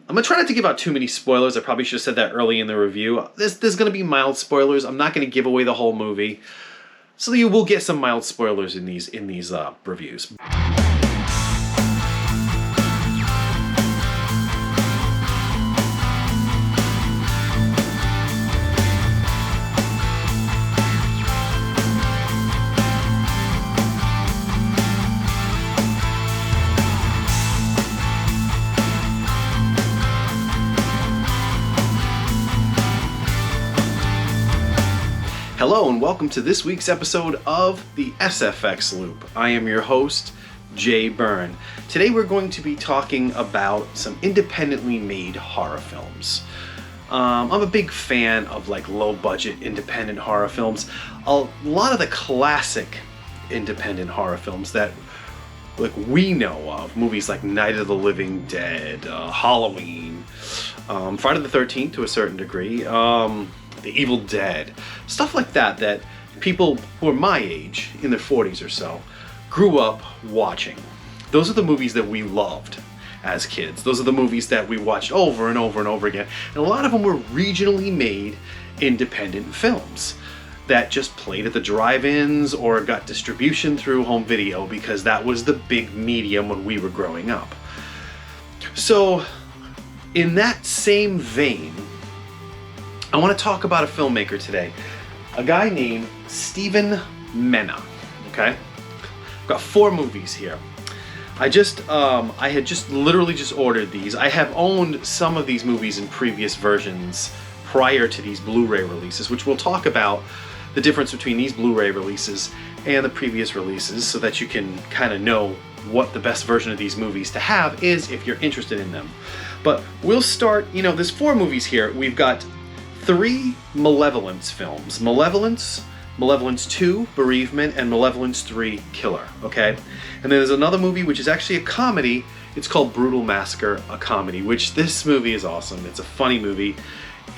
I'm going to try not to give out too many spoilers. I probably should have said that early in the review. There's going to be mild spoilers. I'm not going to give away the whole movie. So you will get some mild spoilers in these reviews. Hello and welcome to this week's episode of the SFX Loop. I am your host, Jay Byrne. Today we're going to be talking about some independently made horror films. I'm a big fan of like low-budget independent horror films. A lot of the classic independent horror films that like we know of, movies like Night of the Living Dead, Halloween, Friday the 13th to a certain degree, The Evil Dead, stuff like that, that people who are my age, in their 40s or so, grew up watching. Those are the movies that we loved as kids. Those are the movies that we watched over and over and over again. And a lot of them were regionally made independent films that just played at the drive-ins or got distribution through home video because that was the big medium when we were growing up. So, in that same vein, I want to talk about a filmmaker today, a guy named Stevan Mena, okay? I've got 4 movies here. I had just literally ordered these. I have owned some of these movies in previous versions prior to these Blu-ray releases, which we'll talk about the difference between these Blu-ray releases and the previous releases so that you can kind of know what the best version of these movies to have is if you're interested in them. But we'll start, there's 4 movies here. We've got 3 Malevolence films. Malevolence, Malevolence 2, Bereavement, and Malevolence 3, Killer, okay? And then there's another movie which is actually a comedy. It's called Brutal Massacre, a comedy, which this movie is awesome. It's a funny movie.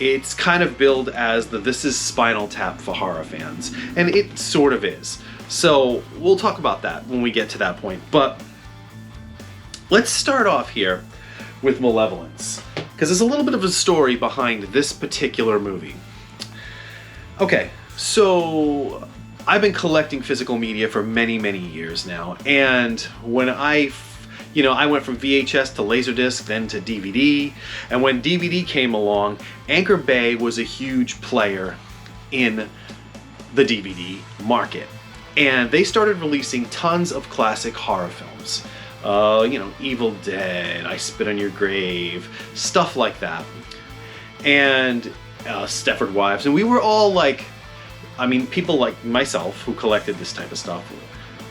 It's kind of billed as the This Is Spinal Tap for horror fans, and it sort of is. So we'll talk about that when we get to that point. But let's start off here with Malevolence, because there's a little bit of a story behind this particular movie. Okay, so I've been collecting physical media for many, many years now, and when I went from VHS to Laserdisc, then to DVD, and when DVD came along, Anchor Bay was a huge player in the DVD market, and they started releasing tons of classic horror films. Evil Dead, I Spit on Your Grave, stuff like that. And Stepford Wives. And we were all like, people like myself who collected this type of stuff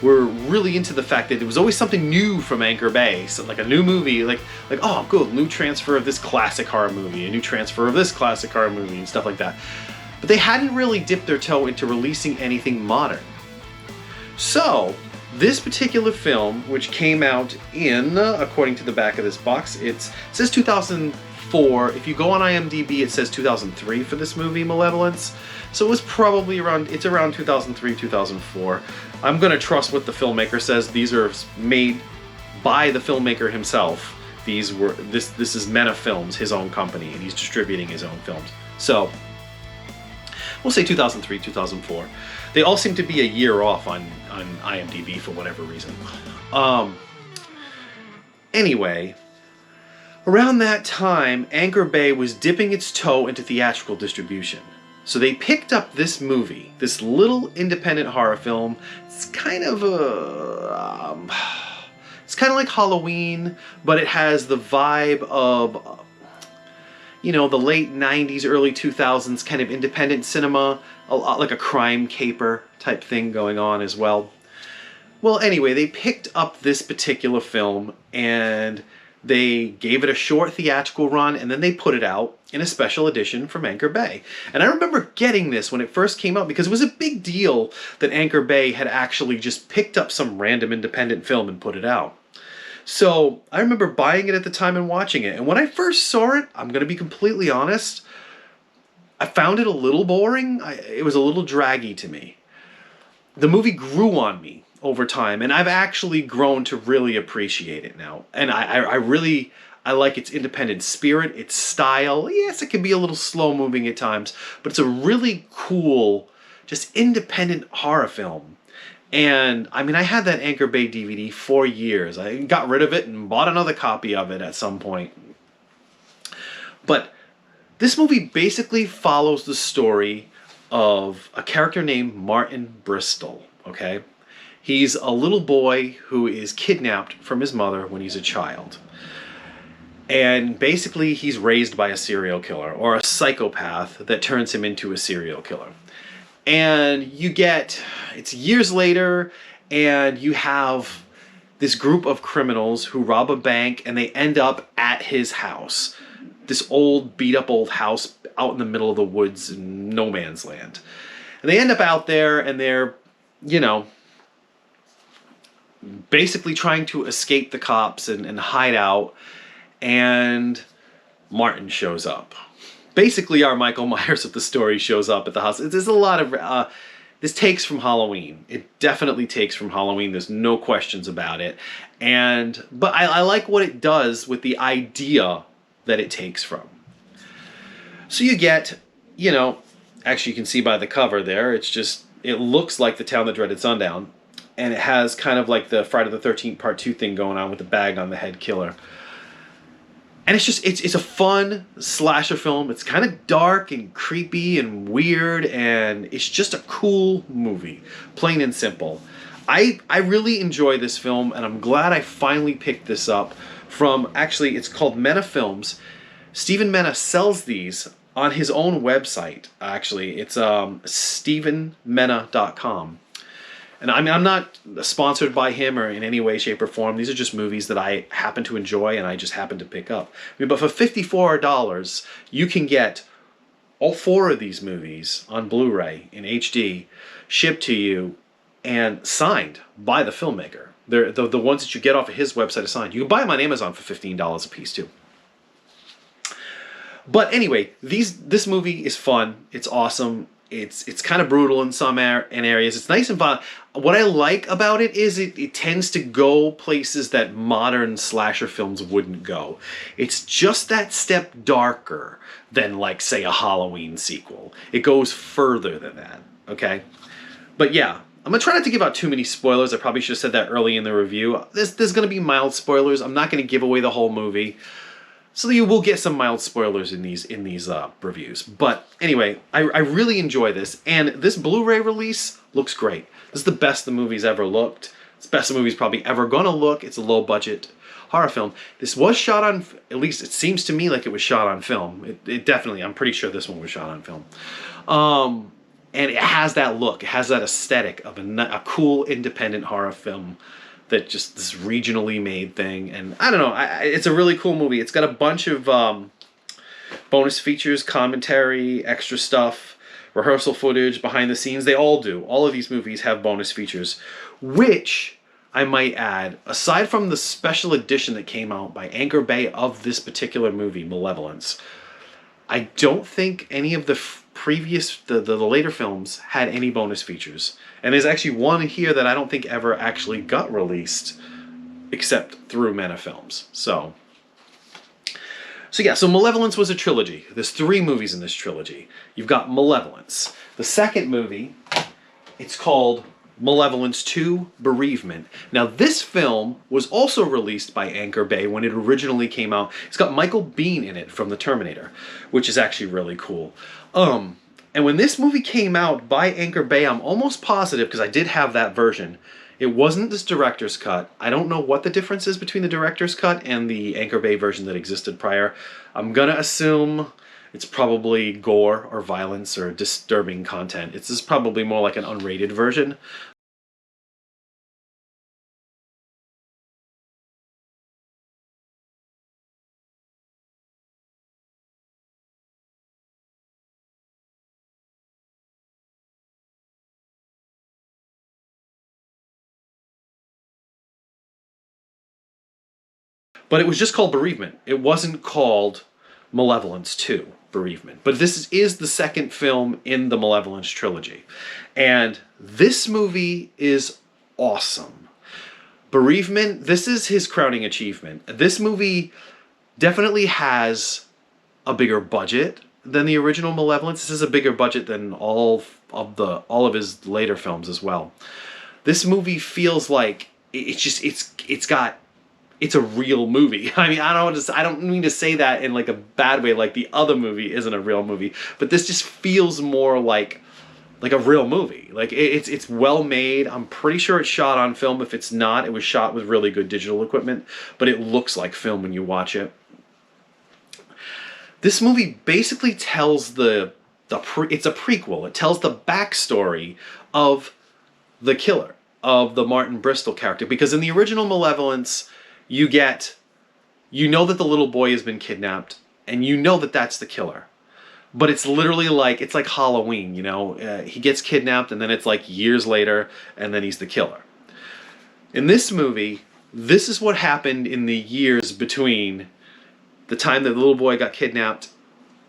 were really into the fact that there was always something new from Anchor Bay. So like a new movie, like oh, good, new transfer of this classic horror movie, a new transfer of this classic horror movie, and stuff like that. But they hadn't really dipped their toe into releasing anything modern. So this particular film, which came out in, according to the back of this box, it says 2004. If you go on IMDb, it says 2003 for this movie, Malevolence. So it was probably around 2003, 2004. I'm going to trust what the filmmaker says. These are made by the filmmaker himself. This is Mena Films, his own company, and he's distributing his own films. So we'll say 2003, 2004. They all seem to be a year off on IMDb for whatever reason. Anyway, around that time, Anchor Bay was dipping its toe into theatrical distribution. So they picked up this movie, this little independent horror film. It's kind of like Halloween, but it has the vibe of the late 90s, early 2000s kind of independent cinema, a lot like a crime caper type thing going on as well. Well, anyway, they picked up this particular film and they gave it a short theatrical run, and then they put it out in a special edition from Anchor Bay. And I remember getting this when it first came out because it was a big deal that Anchor Bay had actually just picked up some random independent film and put it out. So I remember buying it at the time and watching it. And when I first saw it, I'm going to be completely honest, I found it a little boring. It was a little draggy to me. The movie grew on me over time, and I've actually grown to really appreciate it now. And I I like its independent spirit, its style. Yes, it can be a little slow moving at times, but it's a really cool, just independent horror film. And I mean, I had that Anchor Bay DVD for years. I got rid of it and bought another copy of it at some point. But this movie basically follows the story of a character named Martin Bristol, okay? He's a little boy who is kidnapped from his mother when he's a child. And basically he's raised by a serial killer or a psychopath that turns him into a serial killer. And it's years later, and you have this group of criminals who rob a bank, and they end up at his house. This old, beat-up old house out in the middle of the woods in no man's land. And they end up out there, and they're, basically trying to escape the cops and hide out. And Martin shows up. Basically, our Michael Myers of the story shows up at the house. There's a lot of... this takes from Halloween. It definitely takes from Halloween. There's no questions about it. But I like what it does with the idea that it takes from. So you get, actually you can see by the cover there, it looks like The Town That Dreaded Sundown, and it has kind of like the Friday the 13th Part 2 thing going on with the bag on the head killer. And it's a fun slasher film. It's kind of dark and creepy and weird, and it's just a cool movie, plain and simple. I really enjoy this film, and I'm glad I finally picked this up from, actually, it's called Mena Films. Stevan Mena sells these on his own website, actually. It's stevanmena.com. And I mean, I'm not sponsored by him or in any way, shape, or form. These are just movies that I happen to enjoy and I just happen to pick up. I mean, but for $54, you can get all 4 of these movies on Blu-ray in HD, shipped to you, and signed by the filmmaker. They're the ones that you get off of his website are signed. You can buy them on Amazon for $15 a piece, too. But anyway, this movie is fun. It's awesome. It's kind of brutal in some areas. It's nice and violent. What I like about it is it tends to go places that modern slasher films wouldn't go. It's just that step darker than, like, say, a Halloween sequel. It goes further than that, okay? But yeah, I'm going to try not to give out too many spoilers. I probably should have said that early in the review. There's going to be mild spoilers. I'm not going to give away the whole movie. So you will get some mild spoilers in these reviews. But anyway, I really enjoy this. And this Blu-ray release looks great. This is the best the movie's ever looked. It's the best the movie's probably ever going to look. It's a low-budget horror film. This was shot on, at least it seems to me like it was shot on film. It definitely, I'm pretty sure this one was shot on film. And it has that look. It has that aesthetic of a cool, independent horror film. That just this regionally made thing, and I don't know, it's a really cool movie. It's got a bunch of bonus features, commentary, extra stuff, rehearsal footage, behind the scenes. They all do. All of these movies have bonus features, which I might add, aside from the special edition that came out by Anchor Bay of this particular movie, Malevolence, I don't think any of the the later films had any bonus features. And there's actually one here that I don't think ever actually got released except through Mena Films. So yeah, so Malevolence was a trilogy. There's 3 movies in this trilogy. You've got Malevolence. The second movie, it's called Malevolence 2, Bereavement. Now, this film was also released by Anchor Bay when it originally came out. It's got Michael Biehn in it from The Terminator, which is actually really cool. And when this movie came out by Anchor Bay, I'm almost positive, because I did have that version, it wasn't this director's cut. I don't know what the difference is between the director's cut and the Anchor Bay version that existed prior. I'm gonna assume it's probably gore or violence or disturbing content. This is probably more like an unrated version. But it was just called Bereavement. It wasn't called Malevolence 2, Bereavement. But this is the second film in the Malevolence trilogy. And this movie is awesome. Bereavement, this is his crowning achievement. This movie Definitely has a bigger budget than the original Malevolence. This is a bigger budget than all of his later films as well. This movie feels like it's a real movie. I mean, I don't mean to say that in like a bad way, like the other movie isn't a real movie, but this just feels more like a real movie. Like it's well made. I'm pretty sure it's shot on film. If it's not, it was shot with really good digital equipment, but it looks like film when you watch it. This movie basically tells it's a prequel. It tells the backstory of the killer, of the Martin Bristol character, because in the original Malevolence, you know that the little boy has been kidnapped, and you know that that's the killer. But it's literally like, it's like Halloween, you know? He gets kidnapped, and then it's like years later, and then he's the killer. In this movie, this is what happened in the years between the time that the little boy got kidnapped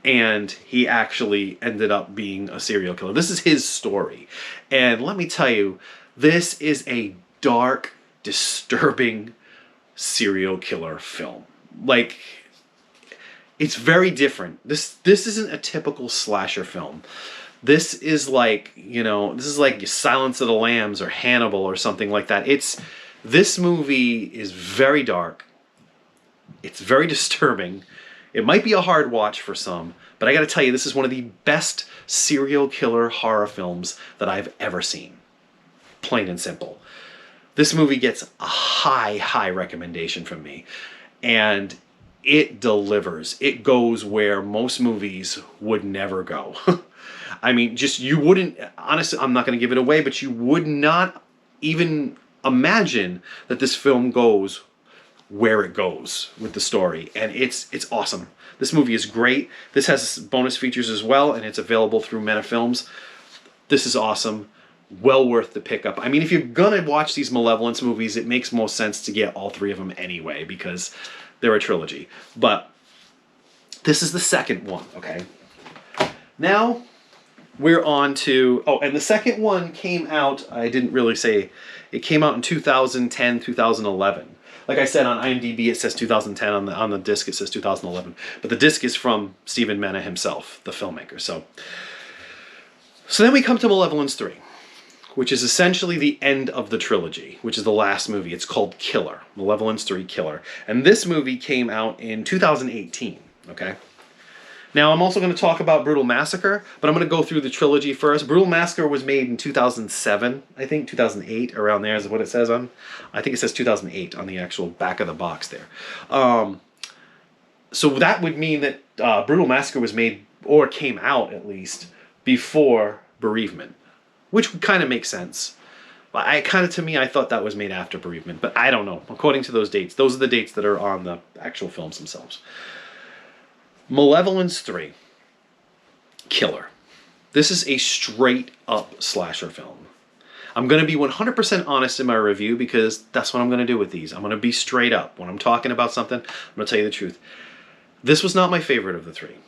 and he actually ended up being a serial killer. This is his story. And let me tell you, this is a dark, disturbing serial killer film. Like, it's very different. This isn't a typical slasher film. This is like, this is like Silence of the Lambs or Hannibal or something like that. This movie is very dark. It's very disturbing. It might be a hard watch for some, but I gotta tell you, this is one of the best serial killer horror films that I've ever seen. Plain and simple. This movie gets a high recommendation from me, and it delivers. It goes where most movies would never go. I mean, you wouldn't, honestly, I'm not going to give it away, but you would not even imagine that this film goes where it goes with the story, and it's awesome. This movie is great. This has bonus features as well, and it's available through Mena Films. This is awesome. Well worth the pickup. I mean, if you're gonna watch these Malevolence movies, it makes most sense to get all three of them anyway, because they're a trilogy. But this is the second one, okay? Now, we're on to... Oh, and the second one came out, I didn't really say, it came out in 2010, 2011. Like I said, on IMDb it says 2010, on the disc it says 2011. But the disc is from Stevan Mena himself, the filmmaker. So then we come to Malevolence 3. Which is essentially the end of the trilogy, which is the last movie. It's called Killer, Malevolence 3 Killer. And this movie came out in 2018, okay? Now, I'm also going to talk about Brutal Massacre, but I'm going to go through the trilogy first. Brutal Massacre was made in 2007, I think, 2008, around there is what it says on. I think it says 2008 on the actual back of the box there. So that would mean that Brutal Massacre was made, or came out at least, before Bereavement. Which kind of makes sense. To me, I thought that was made after Bereavement, but I don't know. According to those dates, those are the dates that are on the actual films themselves. Malevolence 3. Killer. This is a straight-up slasher film. I'm going to be 100% honest in my review, because that's what I'm going to do with these. I'm going to be straight up. When I'm talking about something, I'm going to tell you the truth. This was not my favorite of the three.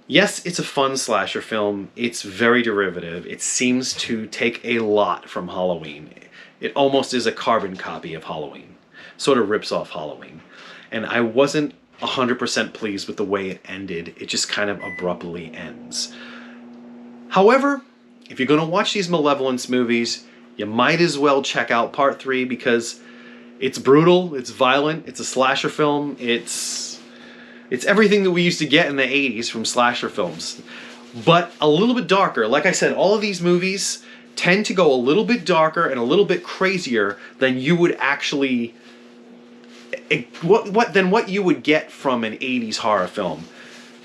Yes, it's a fun slasher film. It's very derivative. It seems to take a lot from Halloween. It almost is a carbon copy of Halloween. Sort of rips off Halloween. And I wasn't 100% pleased with the way it ended. It just kind of abruptly ends. However, if you're going to watch these Malevolence movies, you might as well check out Part 3, because it's brutal, it's violent, it's a slasher film, it's everything that we used to get in the 80s from slasher films, but a little bit darker. Like I said, all of these movies tend to go a little bit darker and a little bit crazier than you would actually... than what you would get from an 80s horror film.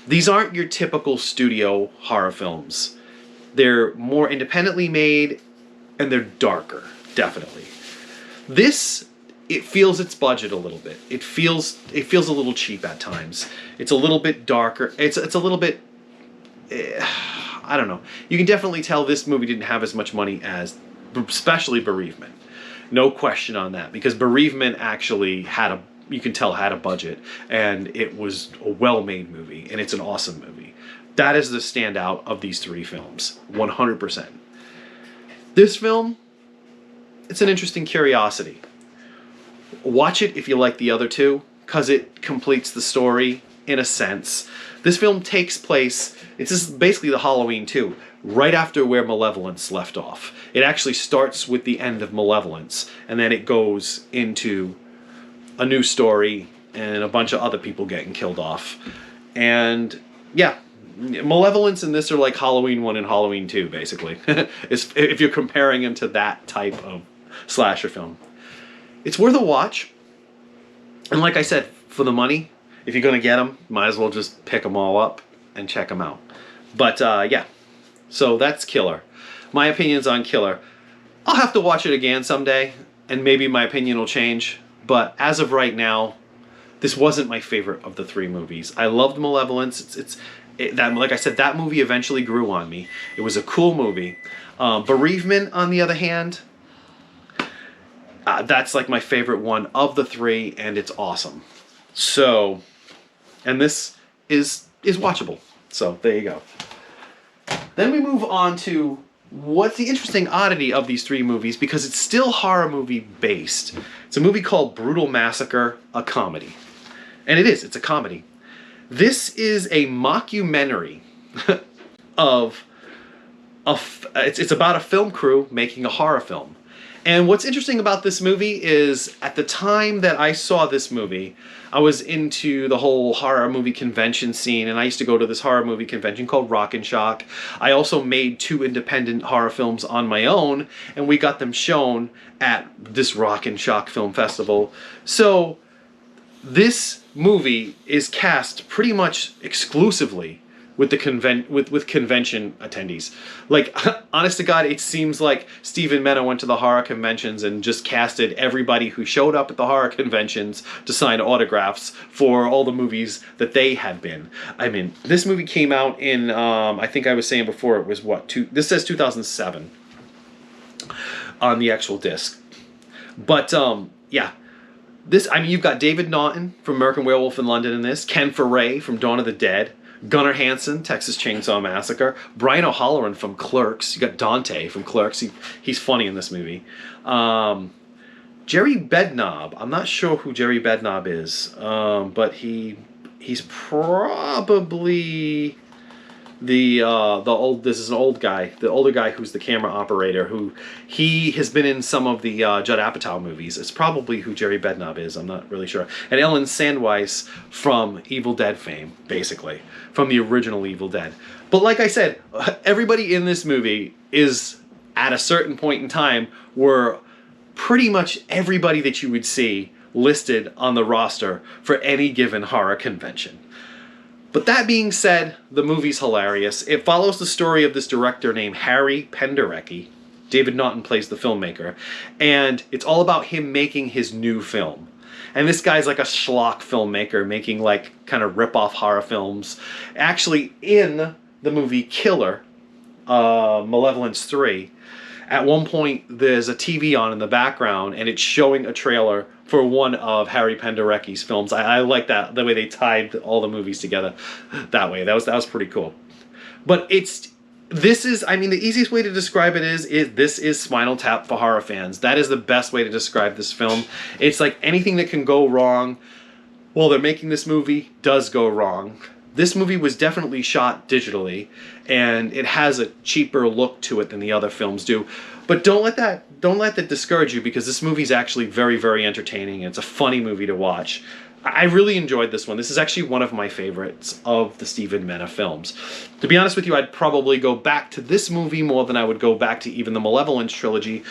These aren't your typical studio horror films. They're more independently made, and they're darker, definitely. This... it feels its budget a little bit. It feels a little cheap at times. It's a little bit darker. It's a little bit... I don't know. You can definitely tell this movie didn't have as much money as, especially Bereavement. No question on that, because Bereavement actually had you can tell had a budget, and it was a well-made movie, and it's an awesome movie. That is the standout of these three films, 100%. This film, it's an interesting curiosity. Watch it if you like the other two. because it completes the story in a sense. This film takes place, it's just basically the Halloween 2, right after where Malevolence left off. It actually starts with the end of Malevolence, and then it goes into a new story and a bunch of other people getting killed off. And yeah, Malevolence and this are like Halloween 1 and Halloween 2, basically, if you're comparing them to that type of slasher film. It's worth a watch. And like I said, for the money, if you're going to get them, might as well just pick them all up and check them out. But yeah, so that's Killer. My opinions on Killer. I'll have to watch it again someday, and maybe my opinion will change. But as of right now, this wasn't my favorite of the three movies. I loved Malevolence. Like I said, that movie eventually grew on me. It was a cool movie. Bereavement, on the other hand, that's like my favorite one of the three, and it's awesome. So, and this is watchable. So there you go. Then we move on to what's the interesting oddity of these three movies, because it's still horror movie based. It's a movie called Brutal Massacre, a comedy. And it's a comedy. This is a mockumentary of it's about a film crew making a horror film. And what's interesting about this movie is, at the time that I saw this movie, I was into the whole horror movie convention scene, and I used to go to this horror movie convention called Rock and Shock. I also made 2 independent horror films on my own, and we got them shown at this Rock and Shock Film Festival. So this movie is cast pretty much exclusively with the with convention attendees. Like, honest to God, it seems like Stevan Mena went to the horror conventions and just casted everybody who showed up at the horror conventions to sign autographs for all the movies that they had been. I mean, this movie came out in, I think I was saying before, it was what, this says 2007 on the actual disc. But, yeah. This, I mean, you've got David Naughton from American Werewolf in London in this, Ken Foray from Dawn of the Dead, Gunnar Hansen, Texas Chainsaw Massacre, Brian O'Halloran from Clerks. You got Dante from Clerks. He's funny in this movie. Jerry Bednob. I'm not sure who Jerry Bednob is, but he's probably the old. This is an old guy, the older guy who's the camera operator. Who he has been in some of the Judd Apatow movies. It's probably who Jerry Bednob is. I'm not really sure. And Ellen Sandweiss from Evil Dead fame, basically from the original Evil Dead. But like I said, everybody in this movie is, at a certain point in time, were pretty much everybody that you would see listed on the roster for any given horror convention. But that being said, the movie's hilarious. It follows the story of this director named Harry Penderecki. David Naughton plays the filmmaker. And it's all about him making his new film. And this guy's like a schlock filmmaker, making like kind of rip-off horror films. Actually, in the movie Killer, Malevolence 3, at one point there's a TV on in the background, and it's showing a trailer for one of Harry Penderecki's films. I like that, the way they tied all the movies together that way. That was pretty cool. But this is, I mean, the easiest way to describe it is this is Spinal Tap for horror fans. That is the best way to describe this film. It's like anything that can go wrong while they're making this movie does go wrong. This movie was definitely shot digitally, and it has a cheaper look to it than the other films do. But don't let that discourage you, because this movie's actually very, very entertaining. It's a funny movie to watch. I really enjoyed this one. This is actually one of my favorites of the Stevan Mena films. To be honest with you, I'd probably go back to this movie more than I would go back to even the Malevolence trilogy.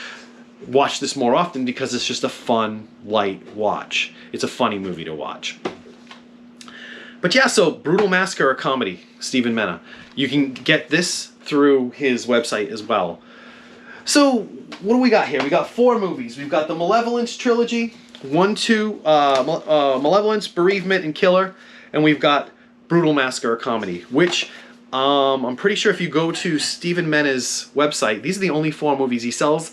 Watch this more often because it's just a fun, light watch. It's a funny movie to watch. But yeah, so Brutal Massacre, a comedy, Stevan Mena. You can get this through his website as well. So what do we got here? We got 4 movies. We've got the Malevolence trilogy, 1, 2, Malevolence, Bereavement, and Killer. And we've got Brutal Massacre, a comedy, which I'm pretty sure if you go to Stevan Mena's website, these are the only 4 movies he sells.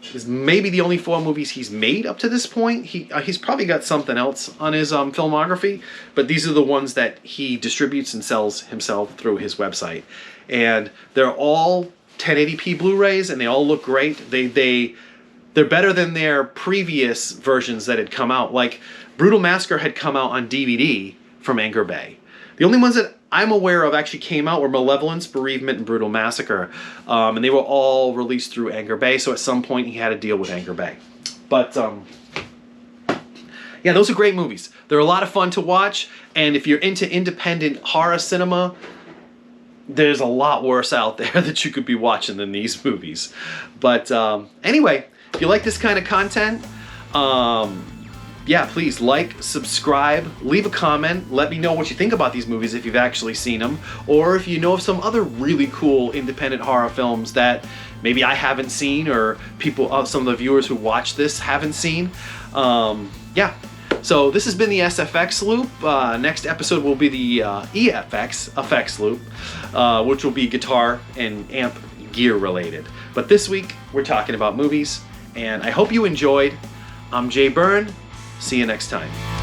This is maybe the only 4 movies he's made up to this point. He's probably got something else on his filmography, but these are the ones that he distributes and sells himself through his website. And they're all 1080p Blu-rays, and they all look great. They they're better than their previous versions that had come out. Like Brutal Massacre had come out on DVD from Anchor Bay. The only ones that I'm aware of actually came out were Malevolence, Bereavement, and Brutal Massacre. And they were all released through Anchor Bay, so at some point he had to deal with Anchor Bay. But yeah, those are great movies. They're a lot of fun to watch, and if you're into independent horror cinema, there's a lot worse out there that you could be watching than these movies. But anyway, if you like this kind of content, yeah, please like, subscribe, leave a comment, let me know what you think about these movies if you've actually seen them, or if you know of some other really cool independent horror films that maybe I haven't seen, or people, some of the viewers who watch this haven't seen. Yeah. So this has been the SFX loop. Next episode will be the EFX effects loop, which will be guitar and amp gear related. But this week we're talking about movies, and I hope you enjoyed. I'm Jay Byrne. See you next time.